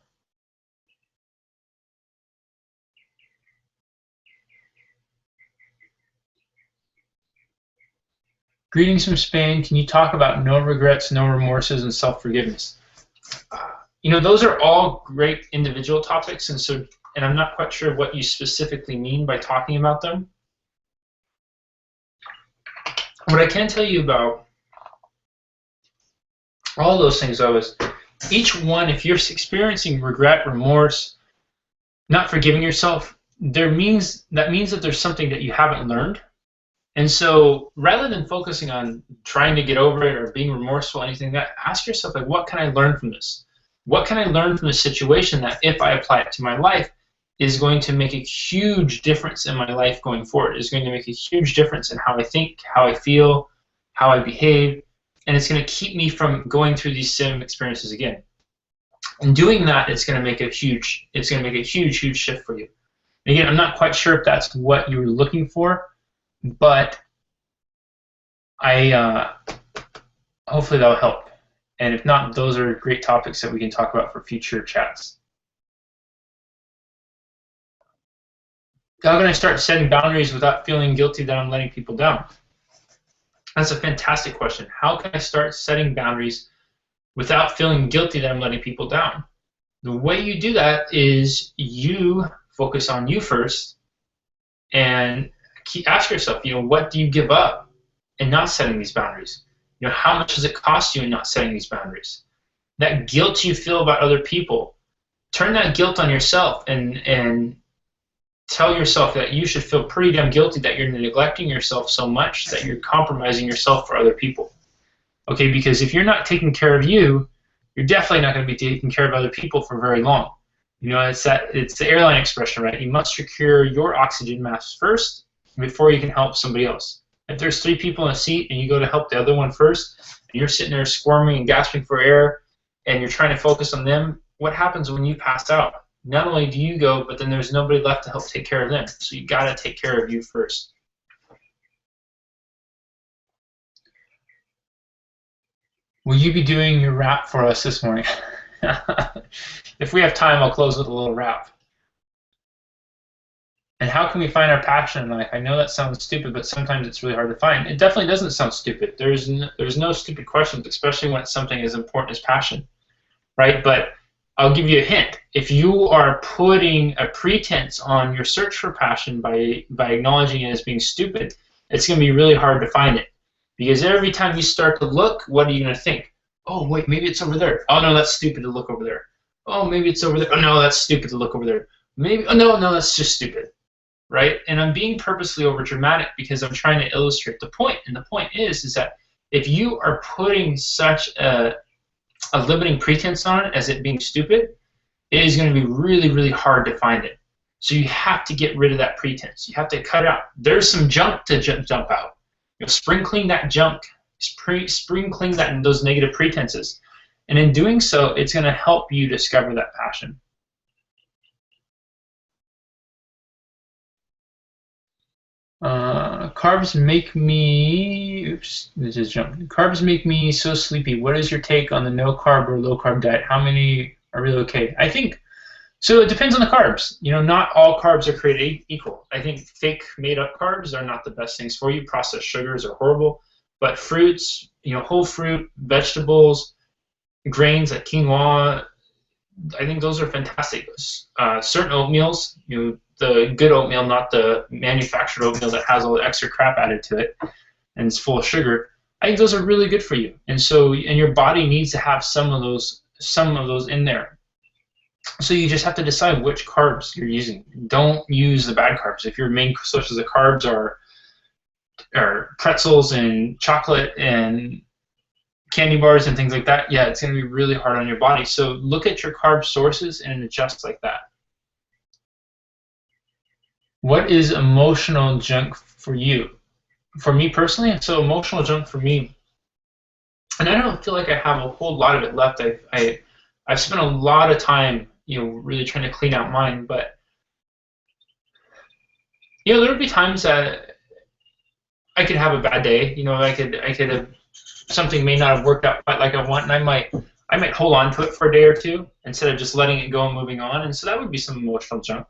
greetings from Spain. Can you talk about no regrets, no remorses, and self-forgiveness? Those are all great individual topics, and I'm not quite sure what you specifically mean by talking about them. What I can tell you about all those things, though, is each one, if you're experiencing regret, remorse, not forgiving yourself, that means that there's something that you haven't learned. And so rather than focusing on trying to get over it or being remorseful or anything like that, ask yourself, like, what can I learn from this? What can I learn from this situation that if I apply it to my life is going to make a huge difference in my life going forward, is going to make a huge difference in how I think, how I feel, how I behave, and it's going to keep me from going through these same experiences again. And doing that, it's going to make a huge shift for you. And again, I'm not quite sure if that's what you were looking for, but hopefully that'll help. And if not, those are great topics that we can talk about for future chats. How can I start setting boundaries without feeling guilty that I'm letting people down? That's a fantastic question. How can I start setting boundaries without feeling guilty that I'm letting people down? The way you do that is you focus on you first and ask yourself, what do you give up in not setting these boundaries? How much does it cost you in not setting these boundaries? That guilt you feel about other people, turn that guilt on yourself and tell yourself that you should feel pretty damn guilty that you're neglecting yourself so much that you're compromising yourself for other people. Okay, because if you're not taking care of you, you're definitely not going to be taking care of other people for very long. It's the airline expression, right? You must secure your oxygen mask first before you can help somebody else. If there's 3 people in a seat and you go to help the other one first, and you're sitting there squirming and gasping for air, and you're trying to focus on them, what happens when you pass out? Not only do you go, but then there's nobody left to help take care of them. So you got to take care of you first. Will you be doing your rap for us this morning? If we have time, I'll close with a little rap. And how can we find our passion in life? I know that sounds stupid, but sometimes it's really hard to find. It definitely doesn't sound stupid. There's no stupid questions, especially when it's something as important as passion, right? But I'll give you a hint. If you are putting a pretense on your search for passion by acknowledging it as being stupid, it's going to be really hard to find it. Because every time you start to look, what are you going to think? Oh, wait, maybe it's over there. Oh, no, that's stupid to look over there. Oh, maybe it's over there. Oh, no, that's stupid to look over there. Maybe, oh, no, that's just stupid. Right? And I'm being purposely over dramatic because I'm trying to illustrate the point. And the point is that if you are putting such a limiting pretense on it as it being stupid, it is going to be really, really hard to find it. So you have to get rid of that pretense. You have to cut it out. There's some junk to jump out. Spring clean that junk. Spring clean those negative pretenses. And in doing so, it's going to help you discover that passion. Carbs make me. Oops, this just jumped. Carbs make me so sleepy. What is your take on the no carb or low carb diet? How many are really okay? I think so. It depends on the carbs. Not all carbs are created equal. I think fake made-up carbs are not the best things for you. Processed sugars are horrible. But fruits, whole fruit, vegetables, grains like quinoa, I think those are fantastic. Certain oatmeals, the good oatmeal, not the manufactured oatmeal that has all the extra crap added to it and it's full of sugar. I think those are really good for you. And your body needs to have some of those in there. So you just have to decide which carbs you're using. Don't use the bad carbs. If your main sources of carbs are pretzels and chocolate and candy bars and things like that, yeah, it's going to be really hard on your body. So look at your carb sources and adjust like that. What is emotional junk for you? For me personally, so emotional junk for me, and I don't feel like I have a whole lot of it left. I've spent a lot of time, really trying to clean out mine. But there would be times that I could have a bad day. I could have something may not have worked out quite like I want, and I might hold on to it for a day or two instead of just letting it go and moving on. And so that would be some emotional junk.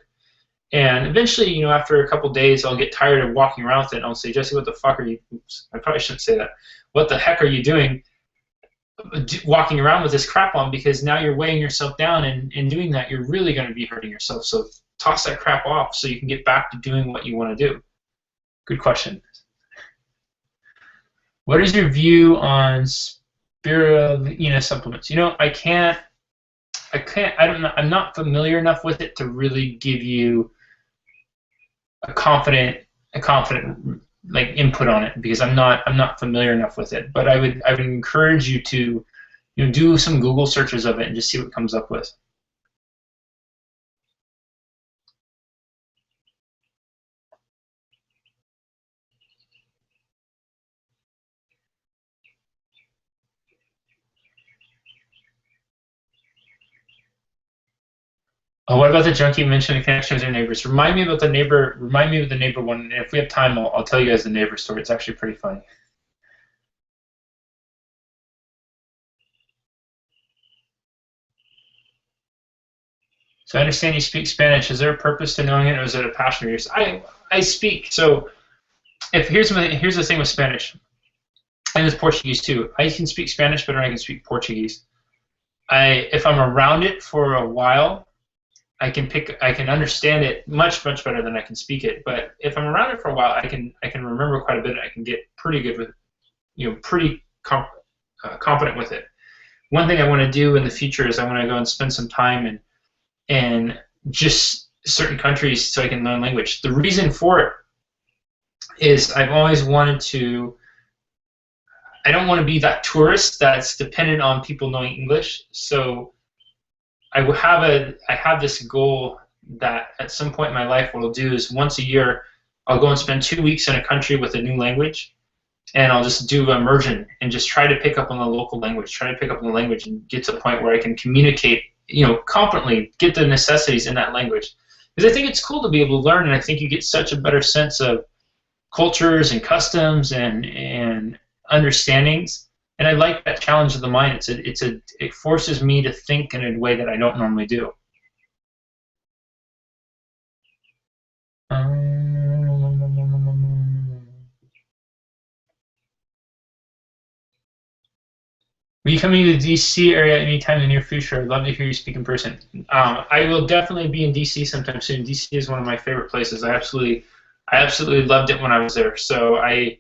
And eventually, after a couple days, I'll get tired of walking around with it, and I'll say, Jesse, what the fuck are you? Oops, I probably shouldn't say that. What the heck are you doing? Walking around with this crap on, because now you're weighing yourself down, and in doing that, you're really going to be hurting yourself. So toss that crap off so you can get back to doing what you want to do. Good question. What is your view on spirulina supplements? I'm not familiar enough with it to really give you a confident like input on it, because I'm not familiar enough with it. But I would encourage you to do some Google searches of it and just see what it comes up with. Oh, what about the junk you mentioned in connection with your neighbors? Remind me of the neighbor one. And if we have time, I'll tell you guys the neighbor story. It's actually pretty funny. So I understand you speak Spanish. Is there a purpose to knowing it, or is it a passion of yours? I speak. So here's the thing with Spanish, and with Portuguese too. I can speak Spanish better than I can speak Portuguese. If I'm around it for a while, I can understand it much better than I can speak it. But if I'm around it for a while, I can remember quite a bit. I can get pretty good with it, pretty competent with it. One thing I want to do in the future is I want to go and spend some time in just certain countries so I can learn language. The reason for it is I've always wanted to. I don't want to be that tourist that's dependent on people knowing English. So I have this goal that at some point in my life what I'll do is once a year I'll go and spend 2 weeks in a country with a new language, and I'll just do immersion and just try to pick up on the local language, and get to the point where I can communicate, competently, get the necessities in that language. Because I think it's cool to be able to learn, and I think you get such a better sense of cultures and customs and understandings. And I like that challenge of the mind. It forces me to think in a way that I don't normally do. Will you coming to the DC area anytime in the near future? I'd love to hear you speak in person. I will definitely be in DC sometime soon. DC is one of my favorite places. I absolutely loved it when I was there. So I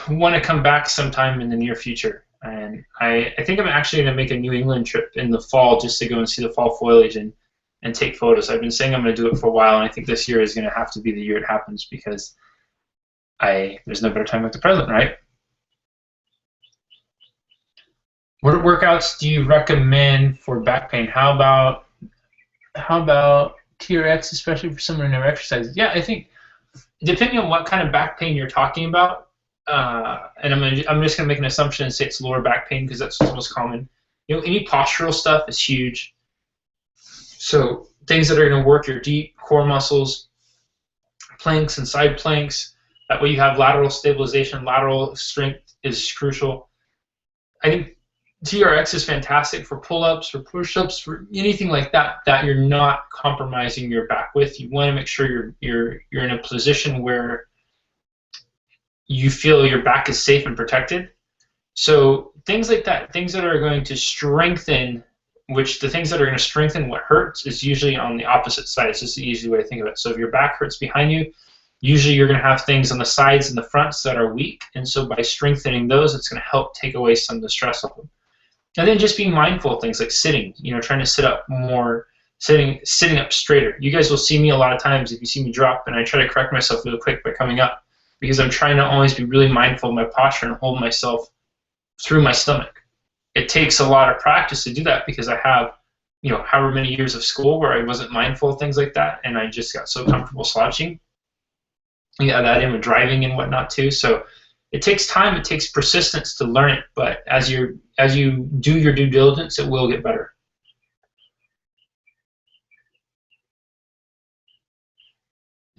want to come back sometime in the near future. And I think I'm actually going to make a New England trip in the fall just to go and see the fall foliage and take photos. I've been saying I'm going to do it for a while, and I think this year is going to have to be the year it happens, because there's no better time like the present, right? What workouts do you recommend for back pain? How about TRX, especially for someone who never exercises? Yeah, I think depending on what kind of back pain you're talking about, and I'm just gonna make an assumption and say it's lower back pain because that's what's most common. Any postural stuff is huge. So things that are gonna work your deep core muscles, planks and side planks. That way you have lateral stabilization, lateral strength is crucial. I think TRX is fantastic for pull-ups, for push-ups, for anything like that you're not compromising your back with. You want to make sure you're in a position where you feel your back is safe and protected. So things like that, things that are going to strengthen, the things that are going to strengthen what hurts is usually on the opposite side. It's just the easy way to think of it. So if your back hurts behind you, usually you're going to have things on the sides and the fronts that are weak, and so by strengthening those, it's going to help take away some of the stress of them. And then just being mindful of things like sitting, trying to sit up more, sitting up straighter. You guys will see me a lot of times if you see me drop, and I try to correct myself really quick by coming up, because I'm trying to always be really mindful of my posture and hold myself through my stomach. It takes a lot of practice to do that because I have, however many years of school where I wasn't mindful of things like that, and I just got so comfortable slouching. Yeah, that in with driving and whatnot too. So it takes time, it takes persistence to learn it, but as you do your due diligence, it will get better.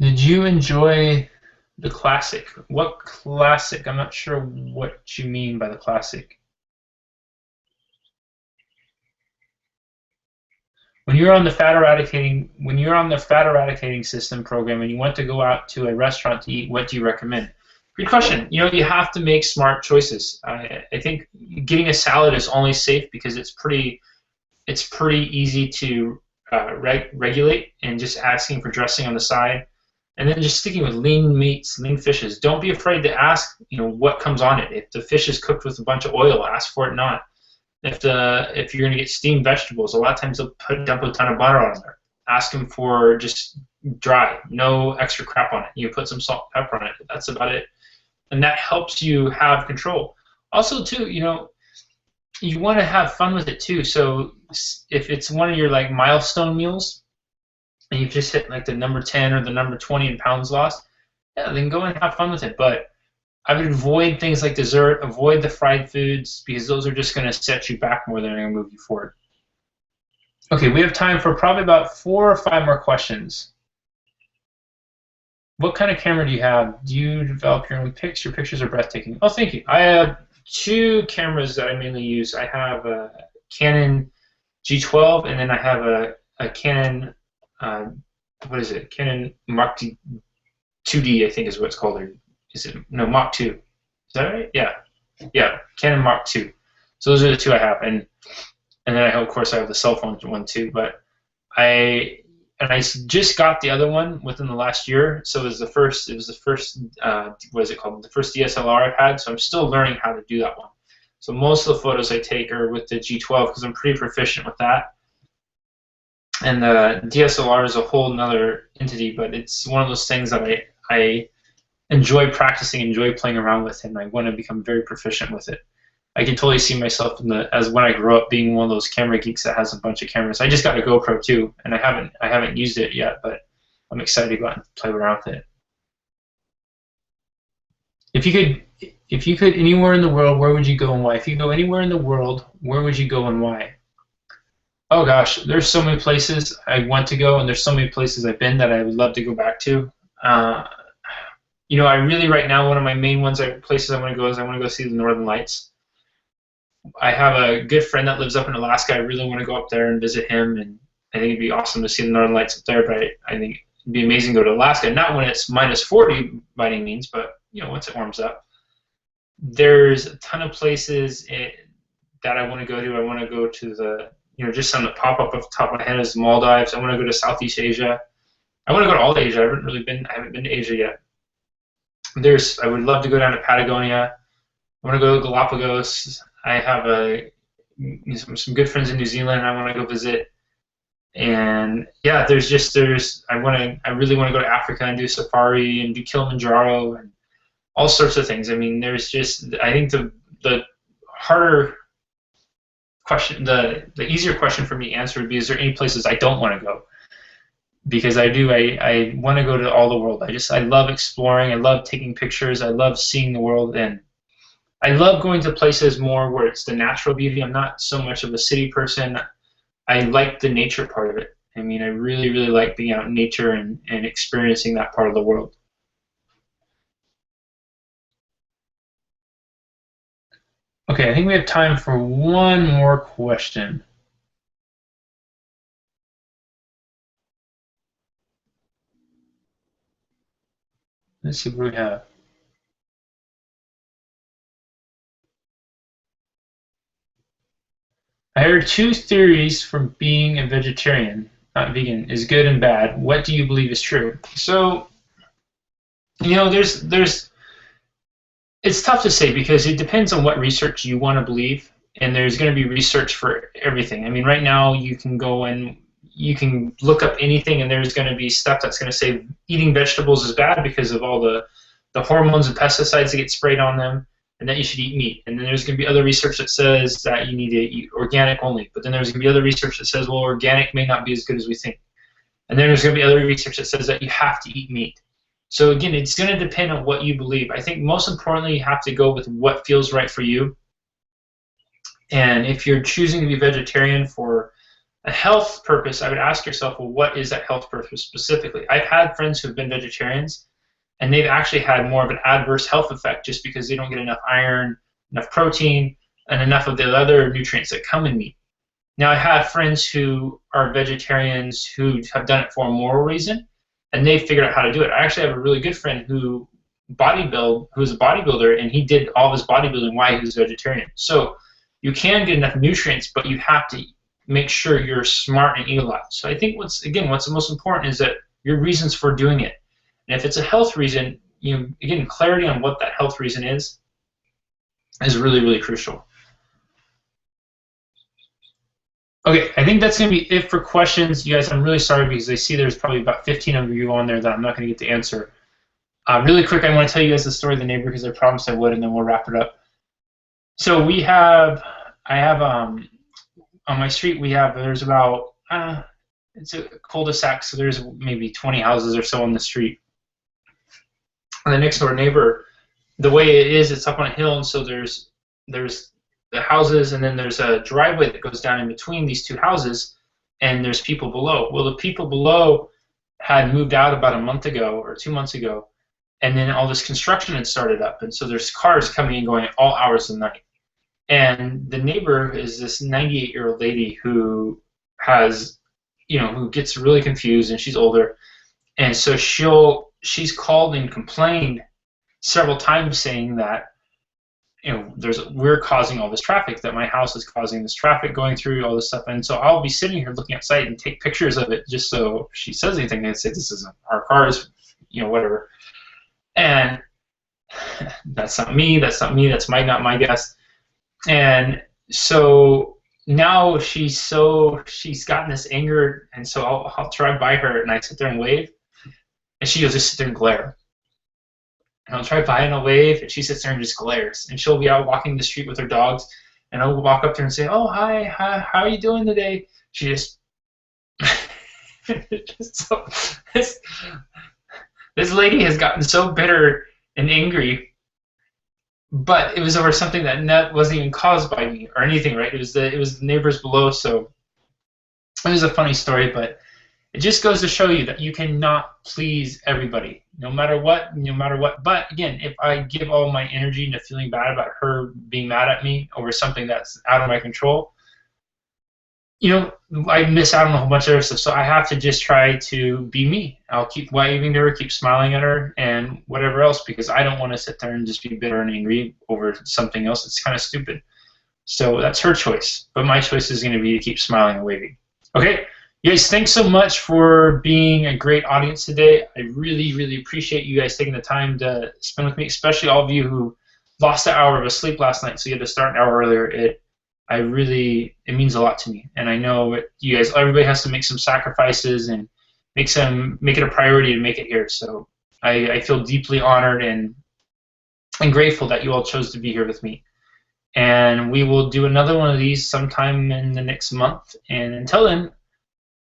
Did you enjoy the classic? What classic? I'm not sure what you mean by the classic. When you're on the fat eradicating system program and you want to go out to a restaurant to eat, what do you recommend? Good question. You have to make smart choices. I think getting a salad is only safe because it's pretty easy to regulate, and just asking for dressing on the side, and then just sticking with lean meats, lean fishes. Don't be afraid to ask, what comes on it. If the fish is cooked with a bunch of oil, ask for it not. If you're going to get steamed vegetables, a lot of times they'll dump a ton of butter on there. Ask them for just dry, no extra crap on it. You put some salt and pepper on it. That's about it, and that helps you have control. Also, too, you want to have fun with it too. So if it's one of your milestone meals, and you've just hit the number 10 or the number 20 in pounds lost, yeah, then go and have fun with it. But I would avoid things like dessert, avoid the fried foods, because those are just going to set you back more than they're going to move you forward. Okay, we have time for probably about 4 or 5 more questions. What kind of camera do you have? Do you develop your own pics? Your pictures are breathtaking. Oh, thank you. I have 2 cameras that I mainly use. I have a Canon G12, and then I have a Canon, what is it? Canon Mark 2D, I think is what it's called. Or is it? No, Mark 2. Is that right? Yeah, Canon Mark 2. So those are the 2 I have, and then of course I have the cell phone one too. But I just got the other one within the last year, so it was the first what is it called? The first DSLR I've had. So I'm still learning how to do that one. So most of the photos I take are with the G12 because I'm pretty proficient with that. And the DSLR is a whole nother entity, but it's one of those things that I enjoy practicing, enjoy playing around with, and I want to become very proficient with it. I can totally see myself as when I grow up being one of those camera geeks that has a bunch of cameras. I just got a GoPro too, and I haven't used it yet, but I'm excited to go out and play around with it. If you could anywhere in the world, where would you go and why? If you go anywhere in the world, where would you go and why? Oh gosh, there's so many places I want to go, and there's so many places I've been that I would love to go back to. I really right now one of my main places I want to go is I want to go see the Northern Lights. I have a good friend that lives up in Alaska. I really want to go up there and visit him, and I think it'd be awesome to see the Northern Lights up there. But I think it'd be amazing to go to Alaska, not when it's minus 40 by any means, but once it warms up. There's a ton of places that I want to go to. I want to go to the just on the pop up off the top of my head is Maldives. I want to go to Southeast Asia. I want to go to all Asia. I haven't been to Asia yet. I would love to go down to Patagonia. I want to go to Galapagos. I have some good friends in New Zealand I want to go visit. And yeah, I really want to go to Africa and do safari and do Kilimanjaro and all sorts of things. I mean, I think the harder question, the easier question for me to answer would be, is there any places I don't want to go? Because I want to go to all the world. I love exploring. I love taking pictures. I love seeing the world, and I love going to places more where it's the natural beauty. I'm not so much of a city person. I like the nature part of it. I mean, I really, really like being out in nature and experiencing that part of the world. Okay, I think we have time for one more question. Let's see what we have. I heard 2 theories from being a vegetarian, not vegan, is good and bad. What do you believe is true? So, it's tough to say because it depends on what research you want to believe, and there's going to be research for everything. I mean, right now you can go and you can look up anything, and there's going to be stuff that's going to say eating vegetables is bad because of all the hormones and pesticides that get sprayed on them. and that you should eat meat. And then there's going to be other research that says that you need to eat organic only. But then there's going to be other research that says, well, organic may not be as good as we think. And then there's going to be other research that says that you have to eat meat. So again, it's going to depend on what you believe. I think most importantly, you have to go with what feels right for you. And if you're choosing to be vegetarian for a health purpose, I would ask yourself, well, what is that health purpose specifically? I've had friends who have been vegetarians, and they've actually had more of an adverse health effect just because they don't get enough iron, enough protein, and enough of the other nutrients that come in meat. Now, I have friends who are vegetarians who have done it for a moral reason, and they've figured out how to do it. I actually have a really good friend who's a bodybuilder, and he did all of his bodybuilding while he was vegetarian. So you can get enough nutrients, but you have to make sure you're smart and eat a lot. So I think what's the most important is that your reasons for doing it. And if it's a health reason, again, clarity on what that health reason is really, really crucial. Okay, I think that's going to be it for questions. You guys, I'm really sorry because I see there's probably about 15 of you on there that I'm not going to get to answer. Really quick, I want to tell you guys the story of the neighbor because I promised I would, and then we'll wrap it up. So I have on my street, there's about, it's a cul-de-sac, so there's maybe 20 houses or so on the street. And the next door neighbor, the way it is, it's up on a hill, and so there's the houses, and then there's a driveway that goes down in between these two houses, and there's people below. Well, the people below had moved out about a month ago or 2 months ago, and then all this construction had started up, and so there's cars coming and going at all hours of the night. And the neighbor is this 98-year-old lady who has, who gets really confused, and she's older, and so she's called and complained several times saying that, we're causing all this traffic, that my house is causing this traffic going through all this stuff. And so I'll be sitting here looking outside and take pictures of it just so if she says anything and say this isn't our cars, whatever. And that's not me, that's not my guest. And so now she's gotten this anger, and so I'll drive by her and I sit there and wave, and she'll just sit there and glare. And I'll drive by and I'll wave, and she sits there and just glares. And she'll be out walking the street with her dogs, and I'll walk up to her and say, "Oh, hi, how are you doing today?" She just, this lady has gotten so bitter and angry, but it was over something that wasn't even caused by me or anything, right? It was the neighbors below, so it was a funny story, but it just goes to show you that you cannot please everybody, no matter what. But again, if I give all my energy into feeling bad about her being mad at me over something that's out of my control, I miss out on a whole bunch of other stuff. So I have to just try to be me. I'll keep waving to her, keep smiling at her, and whatever else, because I don't want to sit there and just be bitter and angry over something else. It's kind of stupid. So that's her choice. But my choice is going to be to keep smiling and waving. Okay? You guys, thanks so much for being a great audience today. I really, really appreciate you guys taking the time to spend with me, especially all of you who lost an hour of sleep last night, so you had to start an hour earlier. It means a lot to me, and I know you guys, everybody has to make some sacrifices and make it a priority to make it here. So I feel deeply honored and grateful that you all chose to be here with me. And we will do another one of these sometime in the next month. And until then,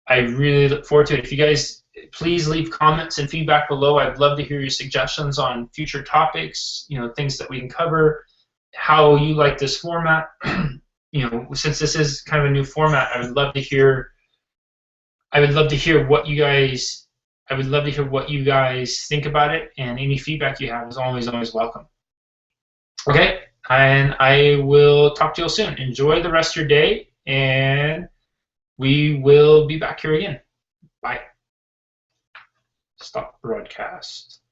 I really look forward to it. If you guys please leave comments and feedback below. I'd love to hear your suggestions on future topics, things that we can cover, how you like this format. Since this is kind of a new format, I would love to hear what you guys think about it, and any feedback you have is always welcome. Okay, and I will talk to you all soon. Enjoy the rest of your day, and we will be back here again. Bye. Stop broadcast.